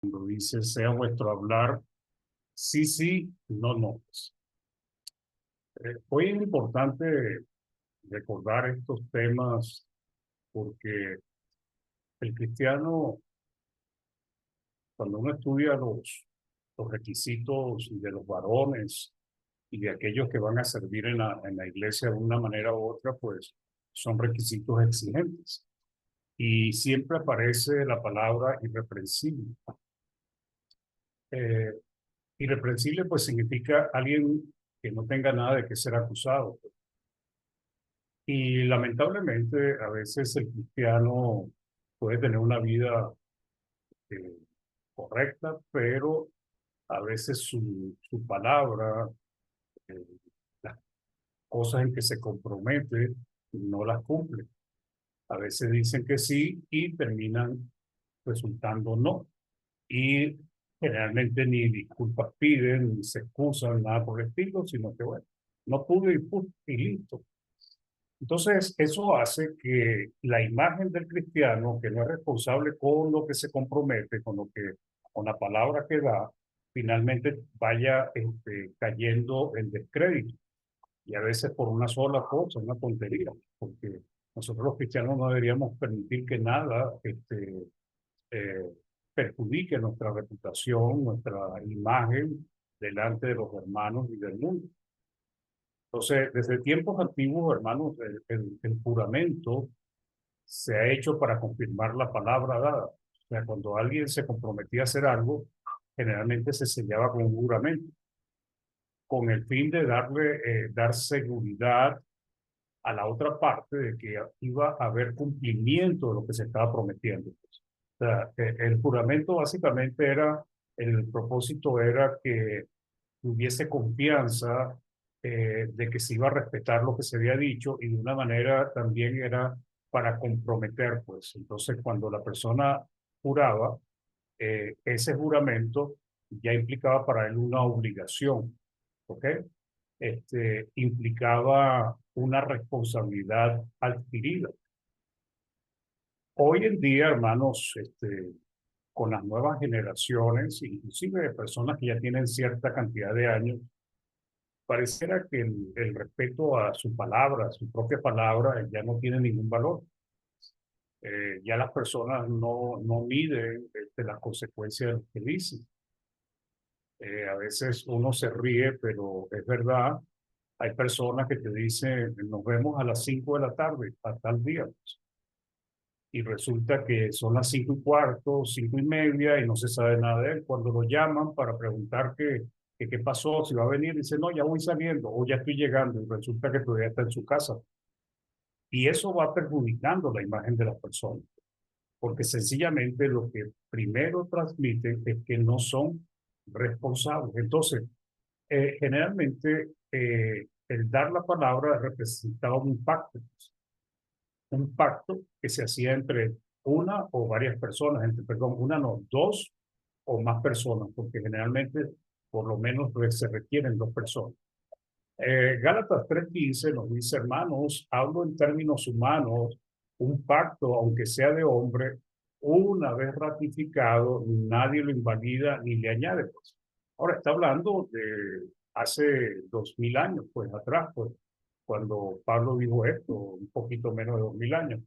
Cuando dice, sea vuestro hablar, sí, sí, no, no. Hoy es importante recordar estos temas porque el cristiano, cuando uno estudia los requisitos de los varones y de aquellos que van a servir en la iglesia de una manera u otra, pues son requisitos exigentes. Y siempre aparece la palabra irreprensible. Eh, Irreprensible pues significa alguien que no tenga nada de qué ser acusado. Y lamentablemente a veces el cristiano puede tener una vida eh, correcta, pero a veces su palabra, eh, las cosas en que se compromete, no las cumple. A veces dicen que sí y terminan resultando no. Y generalmente ni disculpas piden, ni se excusan, nada por el estilo, sino que bueno, no pude y listo. Entonces, eso hace que la imagen del cristiano, que no es responsable con lo que se compromete, con la palabra que da, finalmente vaya cayendo en descrédito. Y a veces por una sola cosa, una tontería, porque nosotros los cristianos no deberíamos permitir que nada eh, perjudique nuestra reputación, nuestra imagen delante de los hermanos y del mundo. Entonces, desde tiempos antiguos, hermanos, el juramento se ha hecho para confirmar la palabra dada. O sea, cuando alguien se comprometía a hacer algo, generalmente se sellaba con un juramento, con el fin de dar seguridad a la otra parte de que iba a haber cumplimiento de lo que se estaba prometiendo. O sea, el juramento básicamente el propósito era que hubiese confianza de que se iba a respetar lo que se había dicho y de una manera también era para comprometer, pues. Entonces, cuando la persona juraba, ese juramento ya implicaba para él una obligación, ¿ok? Implicaba una responsabilidad adquirida. Hoy en día, hermanos, con las nuevas generaciones, inclusive de personas que ya tienen cierta cantidad de años, pareciera que el respeto a su palabra, a su propia palabra, ya no tiene ningún valor. Ya las personas no miden las consecuencias de lo que dicen. A veces uno se ríe, pero es verdad. Hay personas que te dicen, nos vemos a las 5 de la tarde, a tal día. Y resulta que son las 5:15, 5:30, y no se sabe nada de él. Cuando lo llaman para preguntar qué pasó, si va a venir, dice, no, ya voy saliendo o ya estoy llegando, y resulta que todavía está en su casa. Y eso va perjudicando la imagen de las personas, porque sencillamente lo que primero transmiten es que no son responsables. Entonces, generalmente el dar la palabra representaba un pacto que se hacía entre una o varias personas, perdón, una no, dos o más personas, porque generalmente por lo menos se requieren dos personas. Gálatas 3:15 nos dice, hermanos, hablo en términos humanos, un pacto, aunque sea de hombre, una vez ratificado, nadie lo invalida ni le añade, pues. Ahora está hablando de hace 2000 años, pues atrás, pues, cuando Pablo dijo esto, un poquito menos de 2000 años.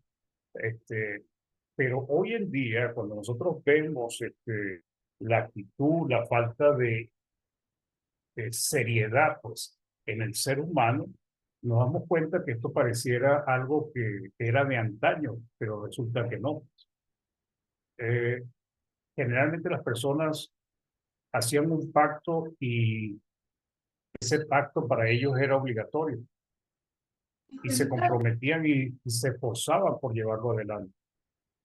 Este, pero hoy en día, cuando nosotros vemos la actitud, la falta de seriedad, pues, en el ser humano, nos damos cuenta que esto pareciera algo que era de antaño, pero resulta que no. Eh, Generalmente las personas hacían un pacto y ese pacto para ellos era obligatorio y se comprometían y se esforzaban por llevarlo adelante,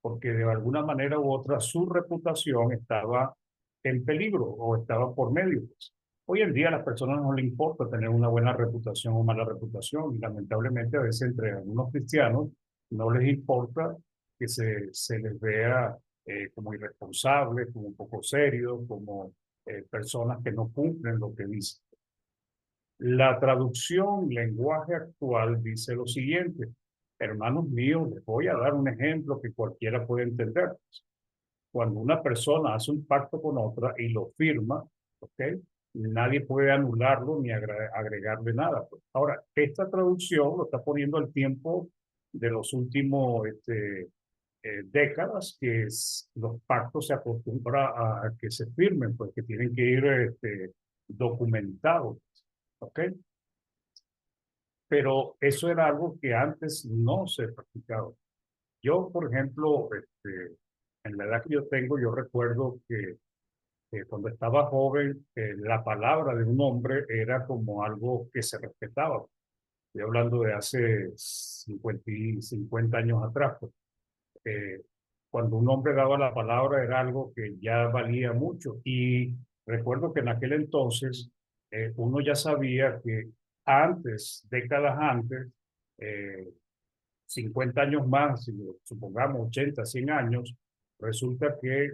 porque de alguna manera u otra su reputación estaba en peligro o estaba por medio, pues. Hoy en día a las personas no les importa tener una buena reputación o mala reputación y lamentablemente a veces entre algunos cristianos no les importa que se les vea como irresponsables, como un poco serios, como personas que no cumplen lo que dicen. La traducción lenguaje actual dice lo siguiente: hermanos míos, les voy a dar un ejemplo que cualquiera puede entender. cuando una persona hace un pacto con otra y lo firma, ¿ok? Nadie puede anularlo ni agregarle nada, pues. Ahora, esta traducción lo está poniendo al tiempo de los últimos décadas, que los pactos se acostumbra a que se firmen, pues que tienen que ir documentados, ¿ok? Pero eso era algo que antes no se practicaba. Yo, por ejemplo, en la edad que yo tengo, yo recuerdo que cuando estaba joven, la palabra de un hombre era como algo que se respetaba. Estoy hablando de hace 50 años atrás, pues. Eh, Cuando un hombre daba la palabra era algo que ya valía mucho. Y recuerdo que en aquel entonces uno ya sabía que antes, décadas antes, eh, 50 años más, supongamos 80, 100 años, resulta que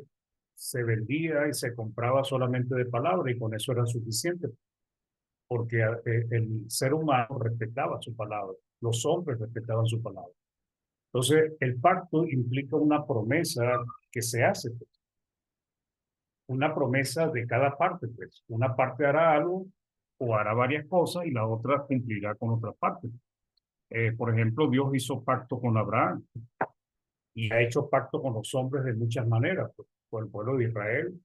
se vendía y se compraba solamente de palabra y con eso era suficiente, porque el ser humano respetaba su palabra, los hombres respetaban su palabra. Entonces, el pacto implica una promesa que se hace, pues, una promesa de cada parte, pues. Una parte hará algo o hará varias cosas y la otra cumplirá con otra parte. Por ejemplo, Dios hizo pacto con Abraham y ha hecho pacto con los hombres de muchas maneras, pues, con el pueblo de Israel,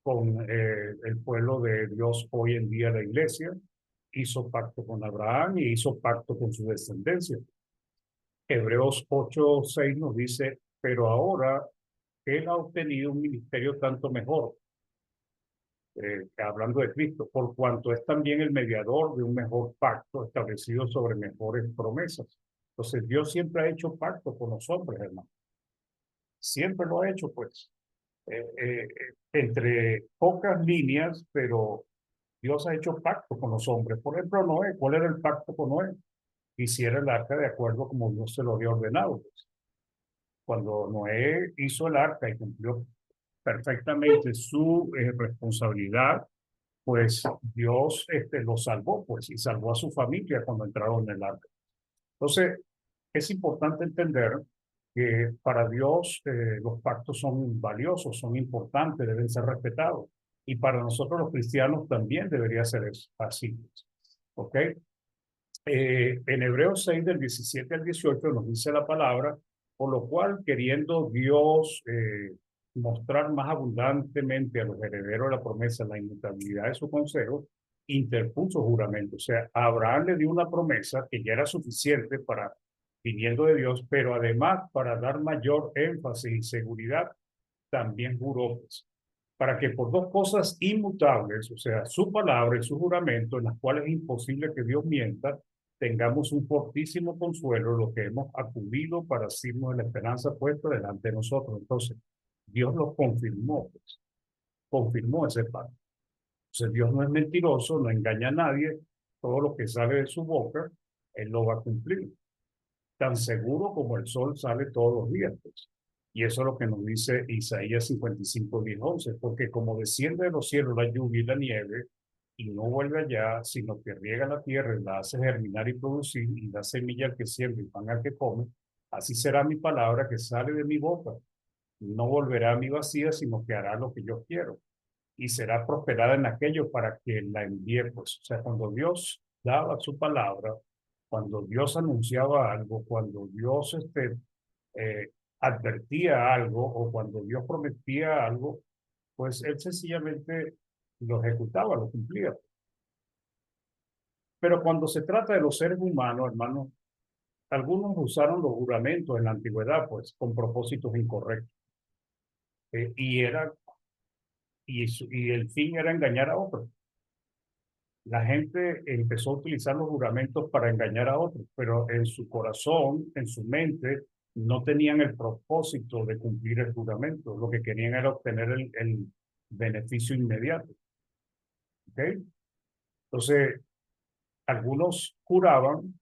con el pueblo de Dios hoy en día, la iglesia, hizo pacto con Abraham y hizo pacto con su descendencia. Hebreos 8:6 nos dice, pero ahora él ha obtenido un ministerio tanto mejor, hablando de Cristo, por cuanto es también el mediador de un mejor pacto establecido sobre mejores promesas. Entonces Dios siempre ha hecho pacto con los hombres, hermano. Siempre lo ha hecho, pues, entre pocas líneas, pero Dios ha hecho pacto con los hombres. Por ejemplo, Noé, ¿cuál era el pacto con Noé? Hiciera el arca de acuerdo como Dios se lo había ordenado, pues. Cuando Noé hizo el arca y cumplió perfectamente su responsabilidad, pues Dios lo salvó, pues, y salvó a su familia cuando entraron en el arca. Entonces, es importante entender que para Dios los pactos son valiosos, son importantes, deben ser respetados. Y para nosotros los cristianos también debería ser así. ¿Ok? En Hebreos 6, del 17 al 18, nos dice la palabra, por lo cual, queriendo Dios mostrar más abundantemente a los herederos de la promesa la inmutabilidad de su consejo, interpuso juramento. O sea, Abraham le dio una promesa que ya era suficiente para, viniendo de Dios, pero además para dar mayor énfasis y seguridad, también juró, pues, para que por dos cosas inmutables, o sea, su palabra y su juramento, en las cuales es imposible que Dios mienta, tengamos un fortísimo consuelo, lo que hemos acudido para asirnos de la esperanza puesta delante de nosotros. Entonces, Dios lo confirmó, pues, confirmó ese pacto. Entonces, Dios no es mentiroso, no engaña a nadie, todo lo que sale de su boca, Él lo va a cumplir, tan seguro como el sol sale todos los días, pues. Y eso es lo que nos dice Isaías 55, 10, 11, porque como desciende de los cielos la lluvia y la nieve, y no vuelve allá, sino que riega la tierra y la hace germinar y producir, y da semilla al que siembra y pan al que come, así será mi palabra que sale de mi boca. No volverá a mi vacía, sino que hará lo que yo quiero. Y será prosperada en aquello para que la envíe, pues. O sea, cuando Dios daba su palabra, cuando Dios anunciaba algo, cuando Dios eh, advertía algo o cuando Dios prometía algo, pues él sencillamente lo ejecutaba, lo cumplía. Pero cuando se trata de los seres humanos, hermanos, algunos usaron los juramentos en la antigüedad, pues, con propósitos incorrectos. Y y el fin era engañar a otros. La gente empezó a utilizar los juramentos para engañar a otros, pero en su corazón, en su mente, no tenían el propósito de cumplir el juramento. Lo que querían era obtener el beneficio inmediato. ¿Ok? Entonces, algunos juraban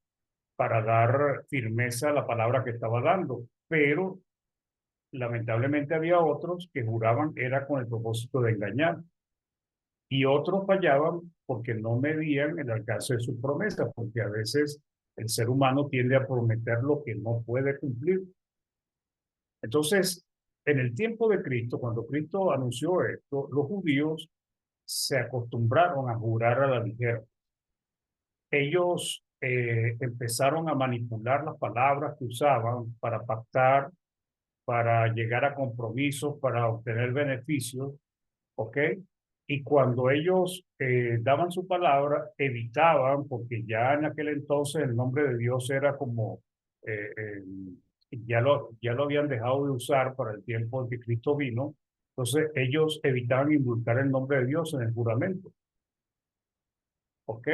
para dar firmeza a la palabra que estaba dando, pero lamentablemente había otros que juraban era con el propósito de engañar. Y otros fallaban porque no medían el alcance de sus promesas, porque a veces el ser humano tiende a prometer lo que no puede cumplir. Entonces, En el tiempo de Cristo, cuando Cristo anunció esto, los judíos se acostumbraron a jurar a la ligera. Ellos empezaron a manipular las palabras que usaban para pactar, para llegar a compromisos, para obtener beneficios, ¿ok? Y cuando ellos daban su palabra, evitaban, porque ya en aquel entonces el nombre de Dios era como, eh, eh, ya lo habían dejado de usar para el tiempo en que Cristo vino, entonces ellos evitaban involucrar el nombre de Dios en el juramento, ¿ok?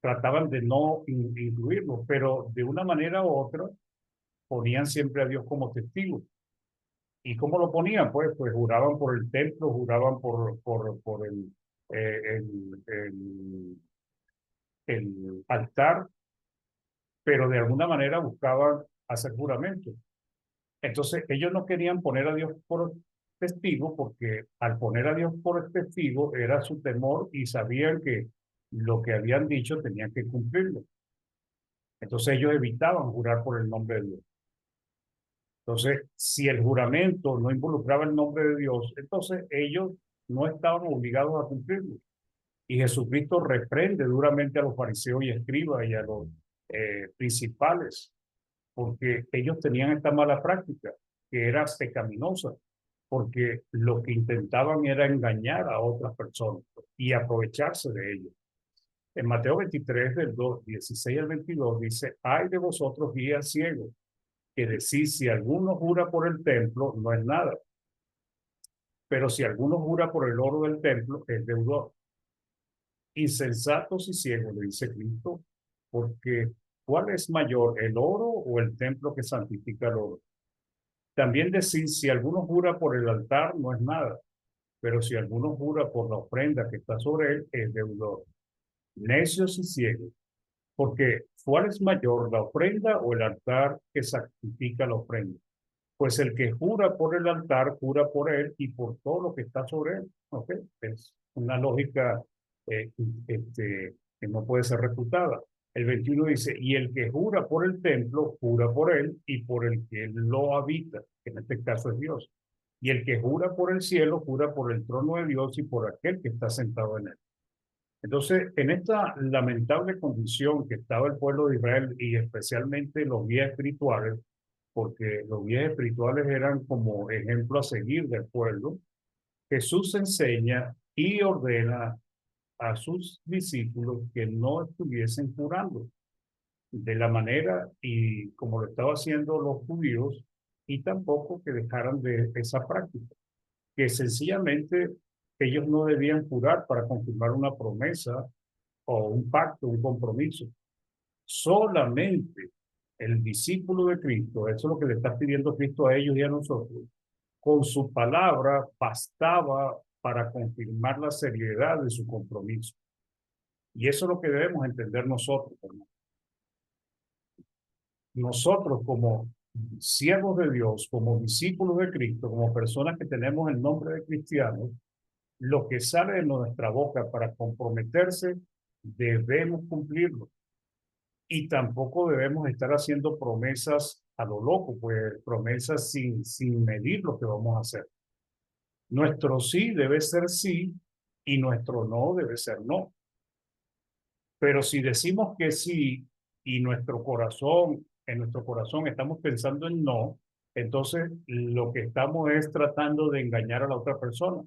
Trataban de no incluirlo, pero de una manera u otra ponían siempre a Dios como testigo. ¿Y cómo lo ponían? Pues juraban por el templo, juraban por el altar, pero de alguna manera buscaban hacer juramento. Entonces, ellos no querían poner a Dios por testigo, porque al poner a Dios por testigo era su temor y sabían que lo que habían dicho tenían que cumplirlo. Entonces, ellos evitaban jurar por el nombre de Dios. Entonces, si el juramento no involucraba el nombre de Dios, entonces ellos no estaban obligados a cumplirlo. Y Jesucristo reprende duramente a los fariseos y escribas y a los principales, porque ellos tenían esta mala práctica, que era pecaminosa, porque lo que intentaban era engañar a otras personas y aprovecharse de ellos. En Mateo 23, del 16 al 22, dice, ay de vosotros guías ciegos, que decís, si alguno jura por el templo, no es nada. Pero si alguno jura por el oro del templo, es deudor. Insensatos y ciegos, le dice Cristo, porque ¿cuál es mayor, el oro o el templo que santifica el oro? También decís, si alguno jura por el altar, no es nada. Pero si alguno jura por la ofrenda que está sobre él, es deudor. Necios y ciegos, porque ¿cuál es mayor, la ofrenda o el altar que santifica la ofrenda? Pues el que jura por el altar, jura por él y por todo lo que está sobre él. ¿Ok? Es una lógica eh, este, que no puede ser refutada. El 21 dice, y el que jura por el templo, jura por él y por el que lo habita, que en este caso es Dios. Y el que jura por el cielo, jura por el trono de Dios y por aquel que está sentado en él. Entonces, en esta lamentable condición que estaba el pueblo de Israel y especialmente los guías espirituales, porque los guías espirituales eran como ejemplo a seguir del pueblo, Jesús enseña y ordena a sus discípulos que no estuviesen jurando de la manera y como lo estaban haciendo los judíos, y tampoco que dejaran de esa práctica, que sencillamente ellos no debían jurar para confirmar una promesa o un pacto, un compromiso. Solamente el discípulo de Cristo, eso es lo que le está pidiendo Cristo a ellos y a nosotros, con su palabra bastaba para confirmar la seriedad de su compromiso. Y eso es lo que debemos entender nosotros, hermano. Nosotros como siervos de Dios, como discípulos de Cristo, como personas que tenemos el nombre de cristianos, lo que sale de nuestra boca para comprometerse, debemos cumplirlo. Y tampoco debemos estar haciendo promesas a lo loco, pues promesas sin medir lo que vamos a hacer. Nuestro sí debe ser sí y nuestro no debe ser no. Pero si decimos que sí y en nuestro corazón estamos pensando en no, entonces lo que estamos es tratando de engañar a la otra persona.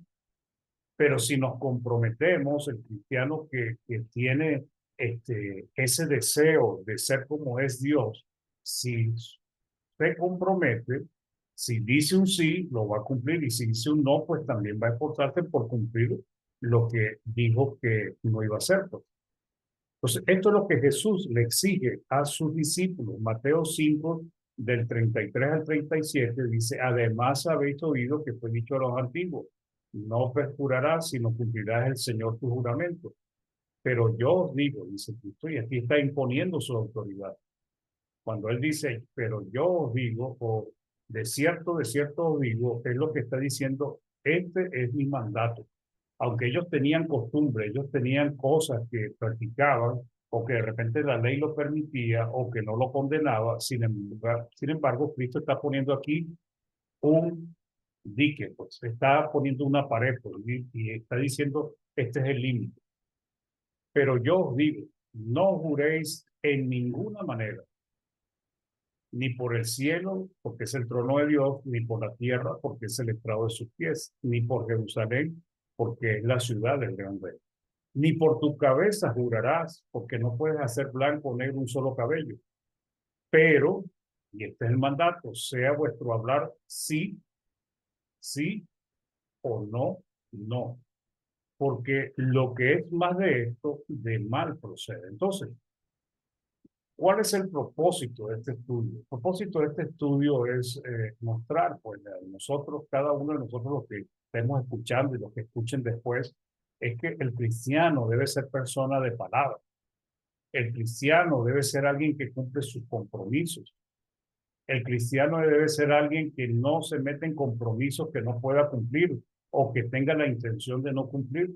Pero si nos comprometemos, el cristiano que tiene ese deseo de ser como es Dios, si se compromete, si dice un sí, lo va a cumplir, y si dice un no, pues también va a esforzarse por cumplir lo que dijo que no iba a hacer. Pues. Entonces, esto es lo que Jesús le exige a sus discípulos. Mateo 5, del 33 al 37, dice, además habéis oído que fue dicho a los antiguos, no jurarás, sino cumplirás el Señor tu juramento. Pero yo os digo, dice Cristo, y aquí está imponiendo su autoridad. Cuando él dice, pero yo os digo, o de cierto os digo, es lo que está diciendo, este es mi mandato. Aunque ellos tenían costumbre, ellos tenían cosas que practicaban, o que de repente la ley lo permitía, o que no lo condenaba, sin embargo, Cristo está poniendo aquí un dique, pues está poniendo una pared pues, y está diciendo, este es el límite. Pero yo os digo, no juréis en ninguna manera, ni por el cielo, porque es el trono de Dios, ni por la tierra, porque es el estrado de sus pies, ni por Jerusalén, porque es la ciudad del gran rey. Ni por tu cabeza jurarás, porque no puedes hacer blanco o negro un solo cabello. Pero, y este es el mandato, sea vuestro hablar sí, sí o no, no. Porque lo que es más de esto, de mal procede. Entonces, ¿cuál es el propósito de este estudio? El propósito de este estudio es mostrar, pues, a nosotros, cada uno de nosotros, los que estemos escuchando y los que escuchen después, es que el cristiano debe ser persona de palabra. El cristiano debe ser alguien que cumple sus compromisos. El cristiano debe ser alguien que no se mete en compromisos que no pueda cumplir o que tenga la intención de no cumplir.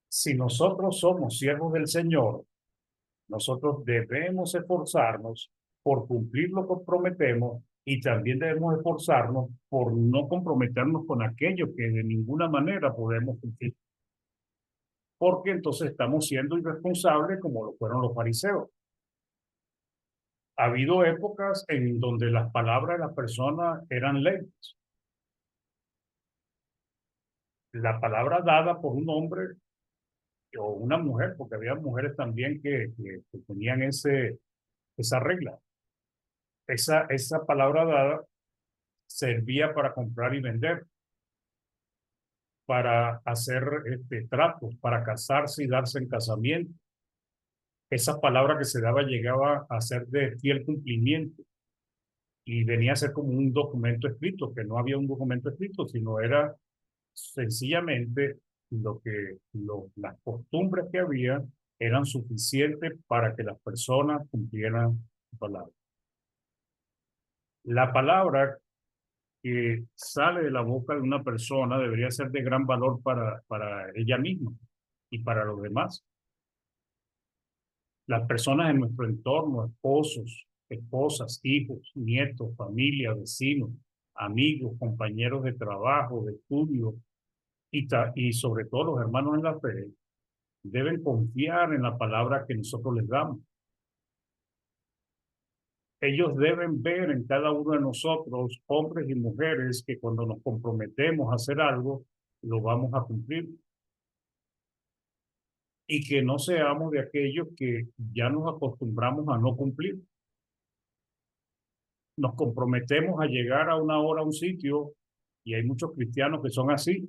Si nosotros somos siervos del Señor, nosotros debemos esforzarnos por cumplir lo que prometemos y también debemos esforzarnos por no comprometernos con aquello que de ninguna manera podemos cumplir, porque entonces estamos siendo irresponsables como lo fueron los fariseos. Ha habido épocas en donde las palabras de las personas eran leyes. La palabra dada por un hombre o una mujer, porque había mujeres también que tenían esa regla. Esa palabra dada servía para comprar y vender, para hacer tratos, para casarse y darse en casamiento. Esa palabra que se daba llegaba a ser de fiel cumplimiento y venía a ser como un documento escrito, que no había un documento escrito, sino era sencillamente las costumbres que había eran suficientes para que las personas cumplieran su palabra. La palabra que sale de la boca de una persona debería ser de gran valor para ella misma y para los demás. Las personas en nuestro entorno, esposos, esposas, hijos, nietos, familia, vecinos, amigos, compañeros de trabajo, de estudio y sobre todo los hermanos en la fe, deben confiar en la palabra que nosotros les damos. Ellos deben ver en cada uno de nosotros, hombres y mujeres, que cuando nos comprometemos a hacer algo, lo vamos a cumplir. Y que no seamos de aquellos que ya nos acostumbramos a no cumplir. Nos comprometemos a llegar a una hora a un sitio y hay muchos cristianos que son así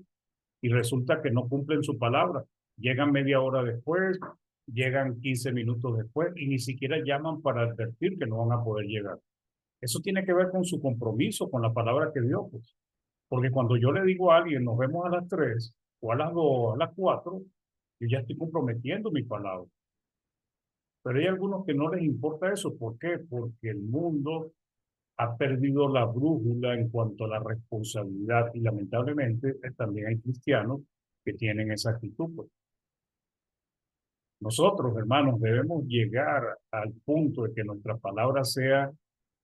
y resulta que no cumplen su palabra. Llegan media hora después, llegan 15 minutos después y ni siquiera llaman para advertir que no van a poder llegar. Eso tiene que ver con su compromiso con la palabra que dio, pues. Porque cuando yo le digo a alguien, nos vemos a las 3 o a las 2 a las 4, yo ya estoy comprometiendo mi palabra. Pero hay algunos que no les importa eso. ¿Por qué? Porque el mundo ha perdido la brújula en cuanto a la responsabilidad y lamentablemente también hay cristianos que tienen esa actitud, pues. Nosotros, hermanos, debemos llegar al punto de que nuestra palabra sea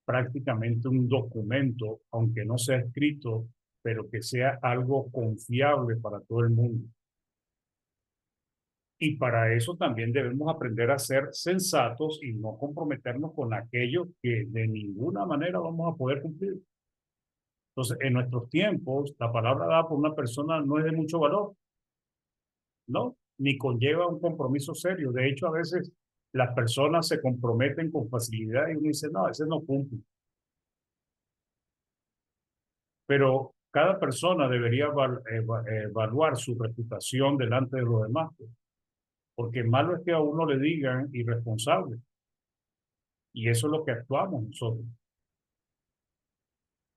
prácticamente un documento, aunque no sea escrito, pero que sea algo confiable para todo el mundo. Y para eso también debemos aprender a ser sensatos y no comprometernos con aquello que de ninguna manera vamos a poder cumplir. Entonces, en nuestros tiempos, la palabra dada por una persona no es de mucho valor, ¿no? Ni conlleva un compromiso serio. De hecho, a veces las personas se comprometen con facilidad y uno dice, no, ese no cumple. Pero cada persona debería evaluar su reputación delante de los demás, pues, porque malo es que a uno le digan irresponsable. Y eso es lo que actuamos nosotros.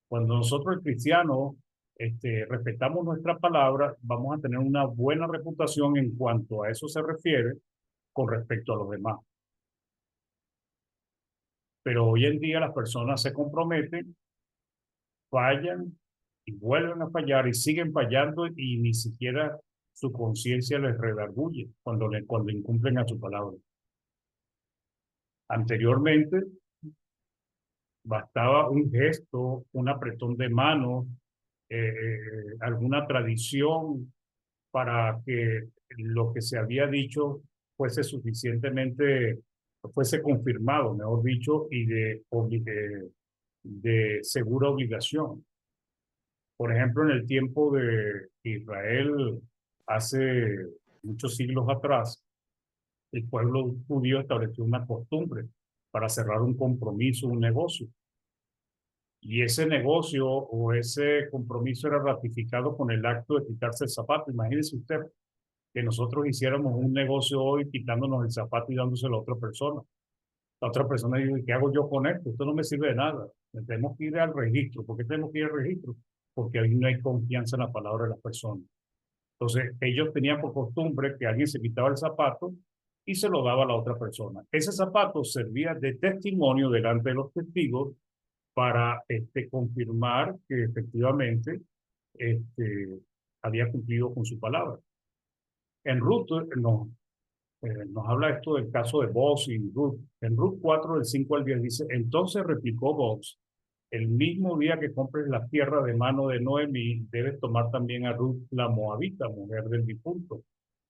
Cuando nosotros, cristianos, respetamos nuestra palabra, vamos a tener una buena reputación en cuanto a eso se refiere con respecto a los demás. Pero hoy en día las personas se comprometen, fallan y vuelven a fallar y siguen fallando y ni siquiera su conciencia les redarguye cuando incumplen a su palabra. Anteriormente, Bastaba un gesto, un apretón de mano, alguna tradición para que lo que se había dicho fuese suficientemente, fuese confirmado, mejor dicho, y de segura obligación. Por ejemplo, en el tiempo de Israel, hace muchos siglos atrás, el pueblo judío estableció una costumbre para cerrar un compromiso, un negocio. Y ese negocio o ese compromiso era ratificado con el acto de quitarse el zapato. Imagínese usted que nosotros hiciéramos un negocio hoy quitándonos el zapato y dándoselo a otra persona. La otra persona dice, ¿qué hago yo con esto? Esto no me sirve de nada. Tenemos que ir al registro. ¿Por qué tenemos que ir al registro? Porque ahí no hay confianza en la palabra de las personas. Entonces, ellos tenían por costumbre que alguien se quitaba el zapato y se lo daba a la otra persona. Ese zapato servía de testimonio delante de los testigos para confirmar que efectivamente este, había cumplido con su palabra. En Ruth nos habla esto del caso de Boaz y Ruth. En Ruth 4, del 5 al 10 dice, entonces replicó Boaz, el mismo día que compres la tierra de mano de Noemí, debes tomar también a Ruth la Moabita, mujer del difunto,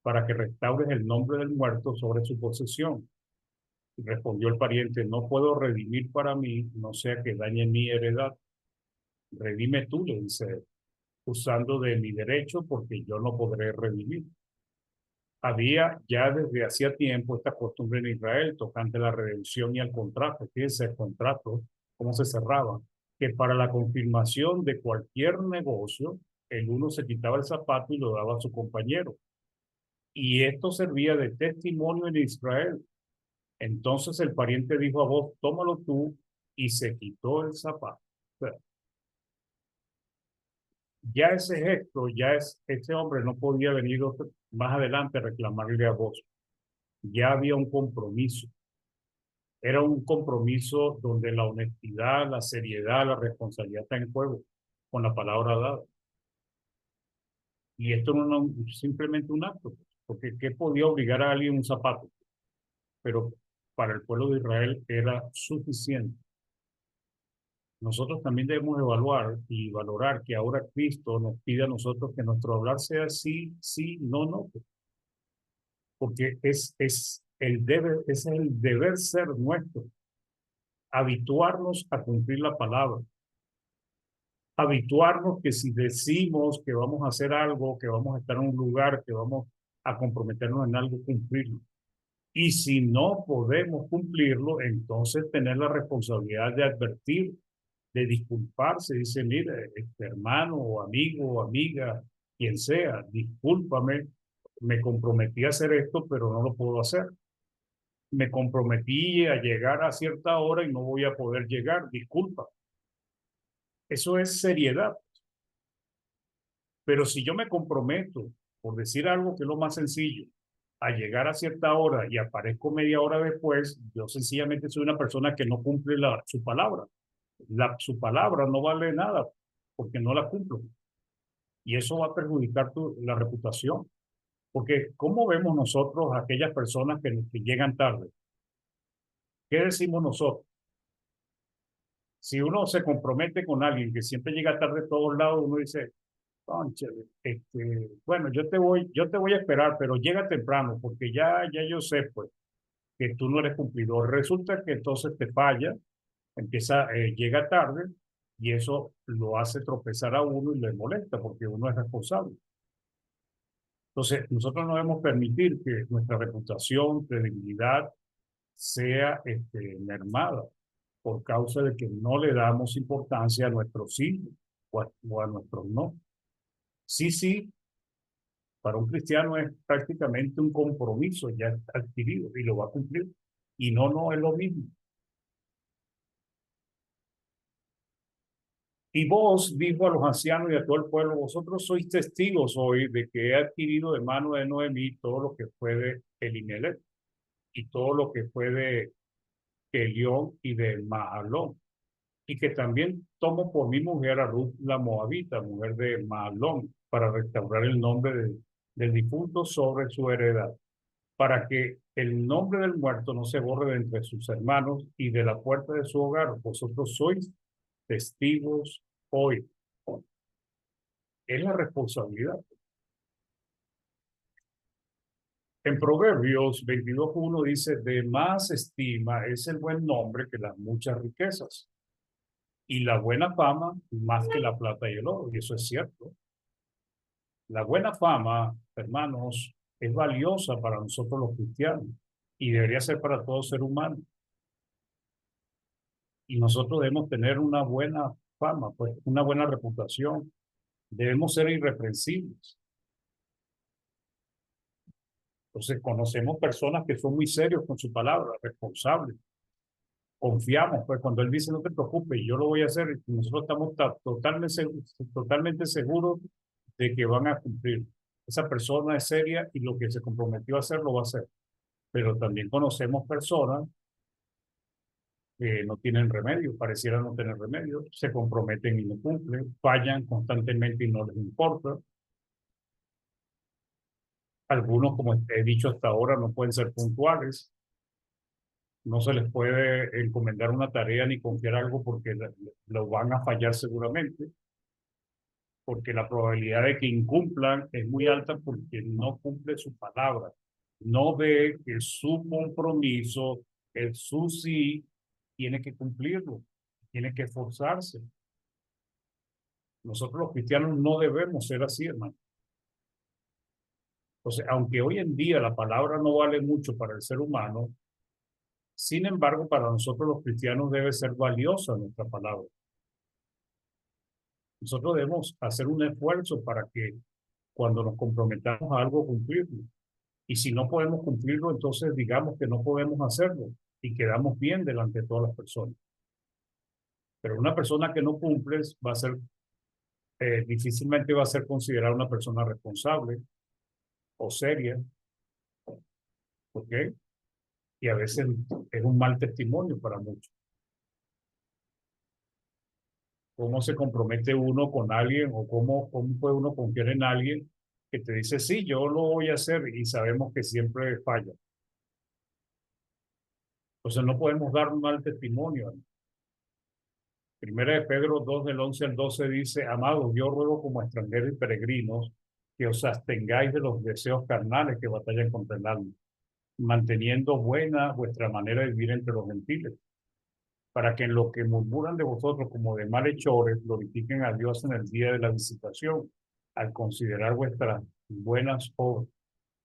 para que restaures el nombre del muerto sobre su posesión. Y respondió el pariente, no puedo redimir para mí, no sea que dañe mi heredad. Redime tú, le dice, usando de mi derecho, porque yo no podré redimir. Había ya desde hacía tiempo esta costumbre en Israel tocante a la redención y al contrato. Fíjense el contrato, cómo se cerraba, que para la confirmación de cualquier negocio, el uno se quitaba el zapato y lo daba a su compañero. Y esto servía de testimonio en Israel. Entonces el pariente dijo a vos, tómalo tú, y se quitó el zapato. O sea, ya ese gesto, ese hombre no podía venir más adelante a reclamarle a vos. Ya había un compromiso. Era un compromiso donde la honestidad, la seriedad, la responsabilidad está en juego con la palabra dada. Y esto no es simplemente un acto, porque ¿qué podía obligar a alguien un zapato? Pero para el pueblo de Israel era suficiente. Nosotros también debemos evaluar y valorar que ahora Cristo nos pide a nosotros que nuestro hablar sea sí, sí, no, no, porque es el deber, ese es el deber ser nuestro, habituarnos a cumplir la palabra, habituarnos que si decimos que vamos a hacer algo, que vamos a estar en un lugar, que vamos a comprometernos en algo, cumplirlo. Y si no podemos cumplirlo, entonces tener la responsabilidad de advertir, de disculparse. Dice, mire, hermano o amigo o amiga, quien sea, discúlpame, me comprometí a hacer esto, pero no lo puedo hacer. Me comprometí a llegar a cierta hora y no voy a poder llegar, disculpa. Eso es seriedad. Pero si yo me comprometo, por decir algo que es lo más sencillo, a llegar a cierta hora y aparezco media hora después, yo sencillamente soy una persona que no cumple su palabra. Su palabra no vale nada porque no la cumplo. Y eso va a perjudicar la reputación. Porque ¿cómo vemos nosotros a aquellas personas que llegan tarde? ¿Qué decimos nosotros? Si uno se compromete con alguien que siempre llega tarde a todos lados, uno dice, cónchale, bueno, yo te voy a esperar, pero llega temprano, porque ya yo sé, pues, que tú no eres cumplidor. Resulta que entonces te falla, llega tarde, y eso lo hace tropezar a uno y le molesta, porque uno es responsable. Entonces, nosotros no debemos permitir que nuestra reputación, credibilidad, sea mermada por causa de que no le damos importancia a nuestros sí o a nuestros no. Sí, sí, para un cristiano es prácticamente un compromiso ya adquirido y lo va a cumplir. Y no, no es lo mismo. Y vos, dijo a los ancianos y a todo el pueblo, vosotros sois testigos hoy de que he adquirido de mano de Noemí todo lo que fue de Elimelech y todo lo que fue de Kelión y de Mahalón. Y que también tomo por mi mujer a Ruth la Moabita, mujer de Mahalón, para restaurar el nombre del difunto sobre su heredad. para que el nombre del muerto no se borre de entre sus hermanos y de la puerta de su hogar. Vosotros sois testigos hoy. Es la responsabilidad. En Proverbios 22:1 dice, de más estima es el buen nombre que las muchas riquezas, y la buena fama más que la plata y el oro. Y eso es cierto. La buena fama, hermanos, es valiosa para nosotros los cristianos y debería ser para todo ser humano. Y nosotros debemos tener una buena fama, pues una buena reputación. Debemos ser irreprensibles. Entonces conocemos personas que son muy serios con su palabra, responsables. Confiamos, pues cuando él dice no te preocupes, yo lo voy a hacer, y nosotros estamos totalmente seguros de que van a cumplir. Esa persona es seria y lo que se comprometió a hacer lo va a hacer. Pero también conocemos personas que no tienen remedio, pareciera no tener remedio, se comprometen y no cumplen, fallan constantemente y no les importa. Algunos, como he dicho hasta ahora, no pueden ser puntuales, no se les puede encomendar una tarea ni confiar algo porque lo van a fallar seguramente, porque la probabilidad de que incumplan es muy alta porque no cumple su palabra, no ve que su compromiso, el su sí, tiene que cumplirlo, tiene que esforzarse. Nosotros los cristianos no debemos ser así, hermano. Entonces, aunque hoy en día la palabra no vale mucho para el ser humano, sin embargo, para nosotros los cristianos debe ser valiosa nuestra palabra. Nosotros debemos hacer un esfuerzo para que cuando nos comprometamos a algo, cumplirlo. Y si no podemos cumplirlo, entonces digamos que no podemos hacerlo y quedamos bien delante de todas las personas. Pero una persona que no cumple va a ser, difícilmente va a ser considerada una persona responsable o seria, ¿ok? Y a veces es un mal testimonio para muchos. ¿Cómo se compromete uno con alguien o cómo puede uno confiar en alguien que te dice, sí, yo lo voy a hacer y sabemos que siempre falla? Entonces no podemos dar un mal testimonio. Primera de Pedro 2 del 11 al 12 dice, amados, yo ruego como extranjeros y peregrinos que os abstengáis de los deseos carnales que batallan contra el alma, manteniendo buena vuestra manera de vivir entre los gentiles, para que en lo que murmuran de vosotros como de malhechores, glorifiquen a Dios en el día de la visitación, al considerar vuestras buenas obras.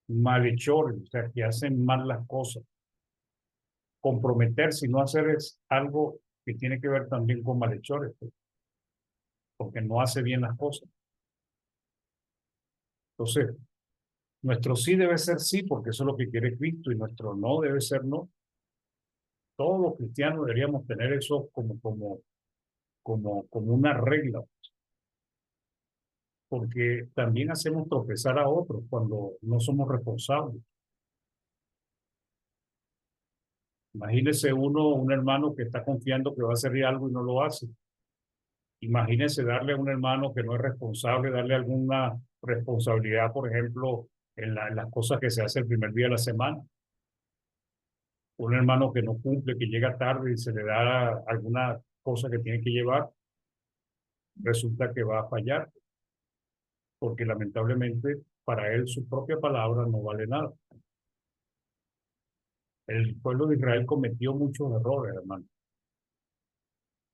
Malhechores, o sea, que hacen mal las cosas. Comprometerse y no hacer es algo que tiene que ver también con malhechores, pues, porque no hace bien las cosas. Entonces, nuestro sí debe ser sí, porque eso es lo que quiere Cristo, y nuestro no debe ser no. Todos los cristianos deberíamos tener eso como una regla, porque también hacemos tropezar a otros cuando no somos responsables. Imagínese uno, un hermano que está confiando que va a hacer algo y no lo hace. Imagínese darle a un hermano que no es responsable, darle alguna responsabilidad, por ejemplo, en las cosas que se hace el primer día de la semana. Un hermano que no cumple, que llega tarde y se le da alguna cosa que tiene que llevar, resulta que va a fallar, porque lamentablemente para él su propia palabra no vale nada. El pueblo de Israel cometió muchos errores, hermano,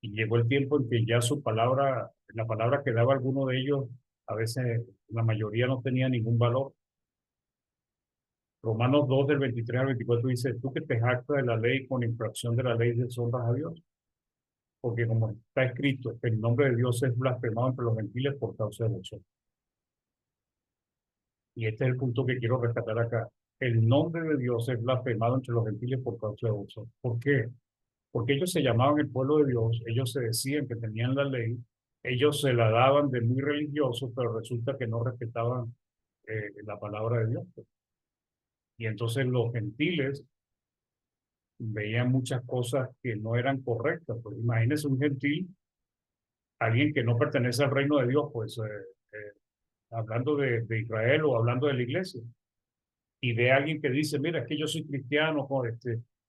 y llegó el tiempo en que ya su palabra, la palabra que daba alguno de ellos, a veces la mayoría no tenía ningún valor. Romanos 2 del 23 al 24 dice, tú que te jactas de la ley con infracción de la ley deshonras a Dios, porque como está escrito, el nombre de Dios es blasfemado entre los gentiles por causa de vosotros. Y este es el punto que quiero rescatar acá. El nombre de Dios es blasfemado entre los gentiles por causa de vosotros. ¿Por qué? Porque ellos se llamaban el pueblo de Dios, ellos se decían que tenían la ley, ellos se la daban de muy religiosos, pero resulta que no respetaban la palabra de Dios. Y entonces los gentiles veían muchas cosas que no eran correctas. Pues imagínese un gentil, alguien que no pertenece al reino de Dios, pues hablando de Israel o hablando de la iglesia. y ve a alguien que dice, mira, es que yo soy cristiano,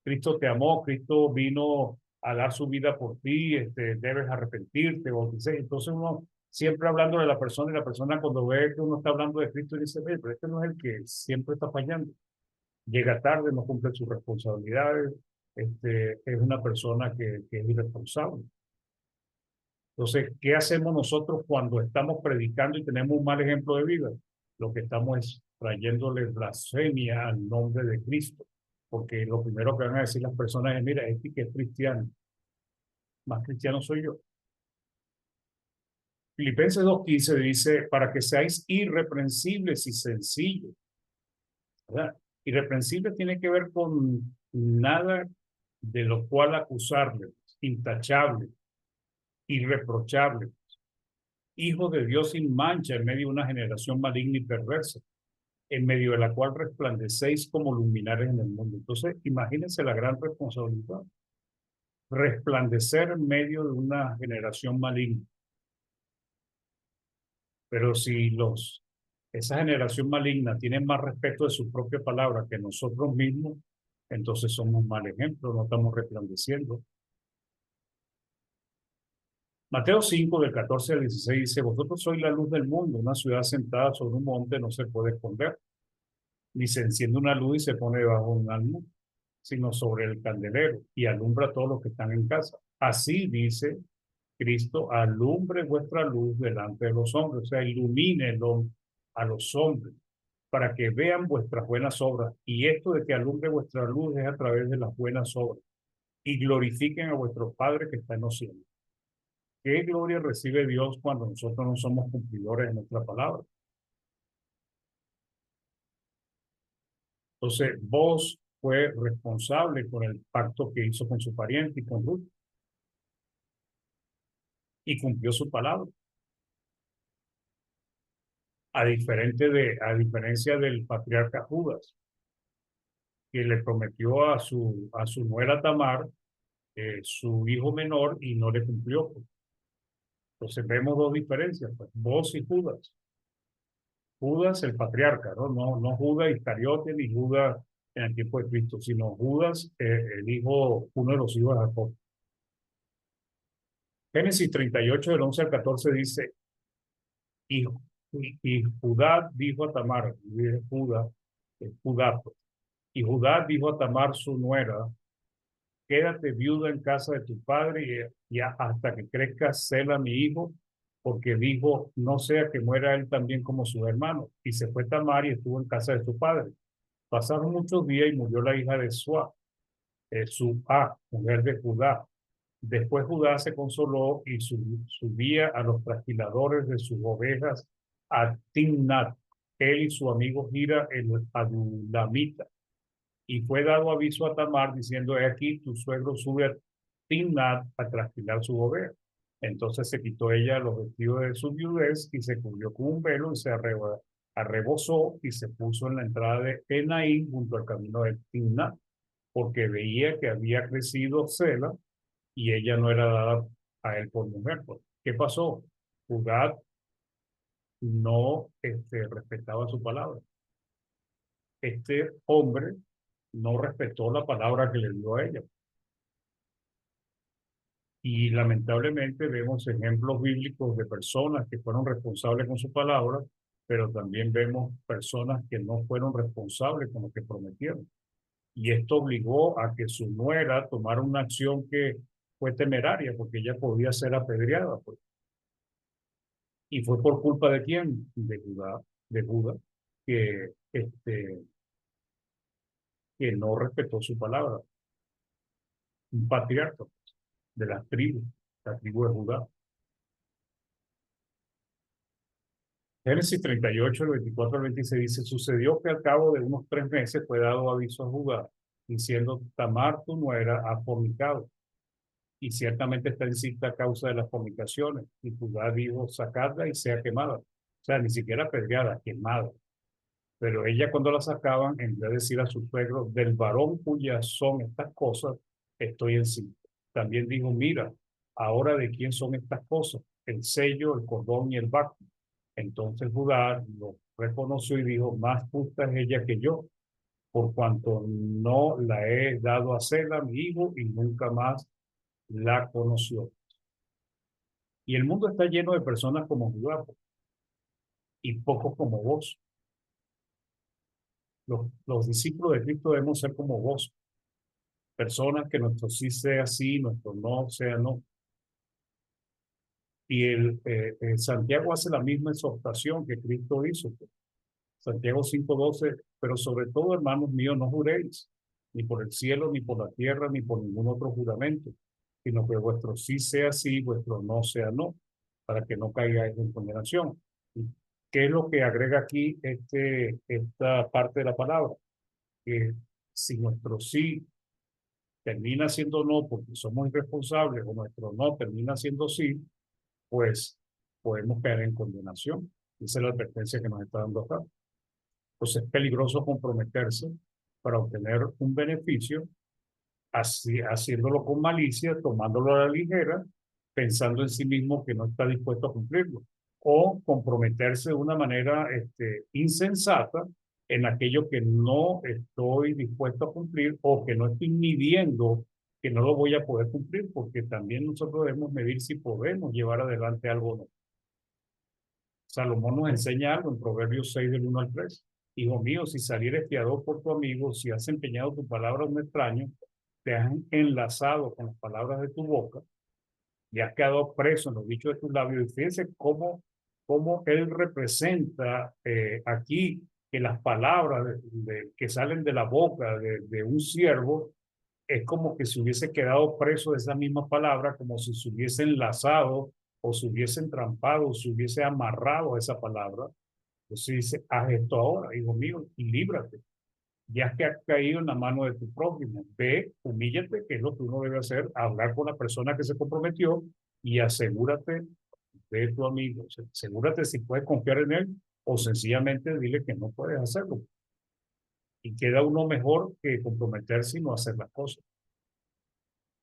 Cristo te amó, Cristo vino a dar su vida por ti, debes arrepentirte, o dice, entonces uno siempre hablando de la persona y la persona cuando ve que uno está hablando de Cristo dice, ve, pero este no es el que siempre está fallando, llega tarde, no cumple sus responsabilidades, es una persona que es irresponsable. Entonces, ¿qué hacemos nosotros cuando estamos predicando y tenemos un mal ejemplo de vida? Lo que estamos es trayéndole blasfemia al nombre de Cristo, porque lo primero que van a decir las personas es, mira, este que es cristiano, más cristiano soy yo. Filipenses 2:15 dice, para que seáis irreprensibles y sencillos, ¿verdad? Irreprensible tiene que ver con nada de lo cual acusarle, intachable, irreprochable, hijo de Dios sin mancha en medio de una generación maligna y perversa, en medio de la cual resplandecéis como luminares en el mundo. Entonces, imagínense la gran responsabilidad. Resplandecer en medio de una generación maligna. Pero si esa generación maligna tiene más respeto de su propia palabra que nosotros mismos, entonces somos un mal ejemplo, no estamos resplandeciendo. Mateo 5, del 14 al 16 dice, vosotros sois la luz del mundo, una ciudad sentada sobre un monte no se puede esconder, ni se enciende una luz y se pone debajo de un almud, sino sobre el candelero y alumbra a todos los que están en casa. Así dice Cristo, alumbre vuestra luz delante de los hombres, o sea, ilumínelo a los hombres para que vean vuestras buenas obras. Y esto de que alumbre vuestra luz es a través de las buenas obras y glorifiquen a vuestro Padre que está en los cielos. ¿Qué gloria recibe Dios cuando nosotros no somos cumplidores de nuestra palabra? Entonces, vos fue responsable con el pacto que hizo con su pariente y con Ruth y cumplió su palabra. A diferencia del patriarca Judas, que le prometió a su nuera Tamar su hijo menor y no le cumplió. Entonces vemos dos diferencias, pues, vos y Judas. Judas, el patriarca, ¿no? No Judas Iscariote ni Judas en el tiempo de Cristo, sino Judas, el hijo, uno de los hijos de Jacob. Génesis 38, del 11 al 14 dice, y, y Judá dijo a Tamar, y Judá, Judá, pues, y Judá dijo a Tamar su nuera, quédate viuda en casa de tu padre y hasta que crezca Sela mi hijo, porque dijo, no sea que muera él también como sus hermanos. Y se fue Tamar y estuvo en casa de su padre. Pasaron muchos días y murió la hija de Suá, mujer de Judá. Después Judá se consoló y subía a los trasquiladores de sus ovejas a Timnat, él y su amigo Gira el Adulamita. Y fue dado aviso a Tamar diciendo, he aquí, tu suegro sube a Timnat a trasquilar su oveja. Entonces se quitó ella los vestidos de su viudez y se cubrió con un velo y se arrebozó y se puso en la entrada de Enaí junto al camino de Timnat, porque veía que había crecido Sela y ella no era dada a él por mujer. Pues, ¿qué pasó? Judá no respetaba su palabra. Este hombre no respetó la palabra que le dio a ella. Y lamentablemente vemos ejemplos bíblicos de personas que fueron responsables con su palabra, pero también vemos personas que no fueron responsables con lo que prometieron. Y esto obligó a que su nuera tomara una acción que fue temeraria, porque ella podía ser apedreada, pues. Y fue por culpa de quién? De Judá, que, que no respetó su palabra. Un patriarca de la tribu de Judá. Génesis 38, el 24 al 26 dice, sucedió que al cabo de unos 3 meses fue dado aviso a Judá, diciendo, Tamar tu nuera ha fornicado, y ciertamente está en cita a causa de las fornicaciones. Y Judá dijo, sacadla y sea quemada. O sea, ni siquiera apedreada, quemada. Pero ella cuando la sacaban, en vez de decir a su suegro, del varón cuyas son estas cosas, estoy en cita. También dijo, mira, ahora de quién son estas cosas, el sello, el cordón y el báculo. Entonces Judá lo reconoció y dijo, más justa es ella que yo, por cuanto no la he dado a Sela, mi hijo, y nunca más la conoció. Y el mundo está lleno de personas como Judá y pocos como vos. Los discípulos de Cristo debemos ser como vos, personas que nuestro sí sea sí, nuestro no sea no. Y Santiago hace la misma exhortación que Cristo hizo. Santiago 5:12, pero sobre todo, hermanos míos, no juréis, ni por el cielo, ni por la tierra, ni por ningún otro juramento, sino que vuestro sí sea sí, vuestro no sea no, para que no caigáis en condenación. ¿Y qué es lo que agrega aquí esta parte de la palabra? Que si nuestro sí termina siendo no porque somos irresponsables, o nuestro no termina siendo sí, pues podemos caer en condenación. Esa es la advertencia que nos está dando acá. Entonces es peligroso comprometerse para obtener un beneficio, así, haciéndolo con malicia, tomándolo a la ligera, pensando en sí mismo que no está dispuesto a cumplirlo. O comprometerse de una manera insensata en aquello que no estoy dispuesto a cumplir o que no estoy midiendo que no lo voy a poder cumplir, porque también nosotros debemos medir si podemos llevar adelante algo o no. Salomón nos enseña algo en Proverbios 6 del 1 al 3. Hijo mío, si salieres fiador por tu amigo, si has empeñado tu palabra a un extraño, te has enlazado con las palabras de tu boca y has quedado preso en los dichos de tus labios. Y fíjense cómo él representa aquí que las palabras que salen de la boca de un siervo es como que se hubiese quedado preso de esa misma palabra, como si se hubiese enlazado o se hubiese entrampado o se hubiese amarrado a esa palabra. Entonces dice, haz esto ahora, hijo mío, y líbrate. Ya que has caído en la mano de tu prójimo, ve, humíllate, que es lo que uno debe hacer, hablar con la persona que se comprometió y asegúrate de tu amigo. O sea, asegúrate si puedes confiar en él o sencillamente dile que no puedes hacerlo. Y queda uno mejor que comprometerse y no hacer las cosas.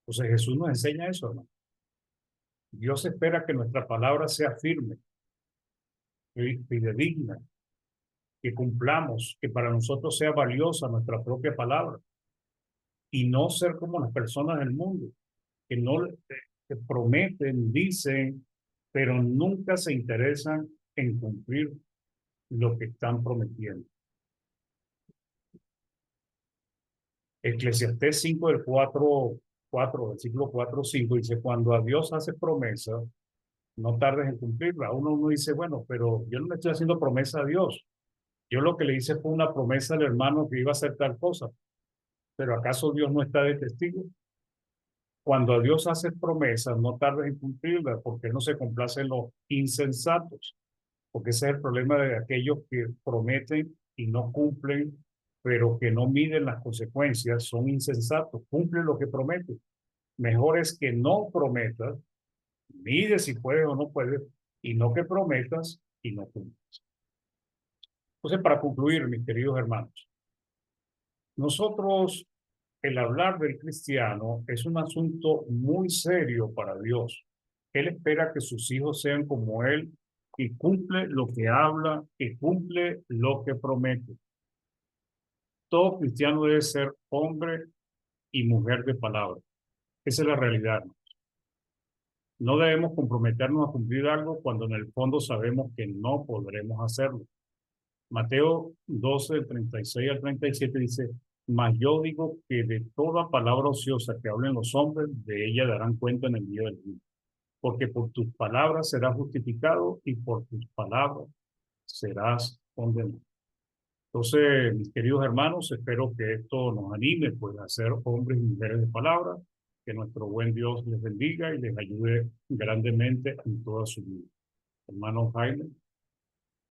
Entonces Jesús nos enseña eso, ¿no? Dios espera que nuestra palabra sea firme, fidedigna, que cumplamos, que para nosotros sea valiosa nuestra propia palabra y no ser como las personas del mundo, que no que prometen, dicen, pero nunca se interesan en cumplir lo que están prometiendo. Eclesiastés 5 del 4, versículo 4, 5 dice, cuando a Dios hace promesa, no tardes en cumplirla. Uno dice, bueno, pero yo no le estoy haciendo promesa a Dios. Yo lo que le hice fue una promesa al hermano que iba a hacer tal cosa. Pero ¿acaso Dios no está de testigo? Cuando a Dios hace promesas, no tardes en cumplirlas, porque Él no se complace en los insensatos. Porque ese es el problema de aquellos que prometen y no cumplen, pero que no miden las consecuencias, son insensatos. Cumple lo que prometen. Mejor es que no prometas, mide si puedes o no puedes, y no que prometas y no cumplas. Entonces, para concluir, mis queridos hermanos, nosotros, el hablar del cristiano es un asunto muy serio para Dios. Él espera que sus hijos sean como Él y cumple lo que habla y cumple lo que promete. Todo cristiano debe ser hombre y mujer de palabra. Esa es la realidad. No debemos comprometernos a cumplir algo cuando en el fondo sabemos que no podremos hacerlo. Mateo 12, del 36 al 37 dice, mas yo digo que de toda palabra ociosa que hablen los hombres, de ella darán cuenta en el día del juicio. Porque por tus palabras serás justificado y por tus palabras serás condenado. Entonces, mis queridos hermanos, espero que esto nos anime pues, a ser hombres y mujeres de palabra, que nuestro buen Dios les bendiga y les ayude grandemente en toda su vida. Hermano Jaime.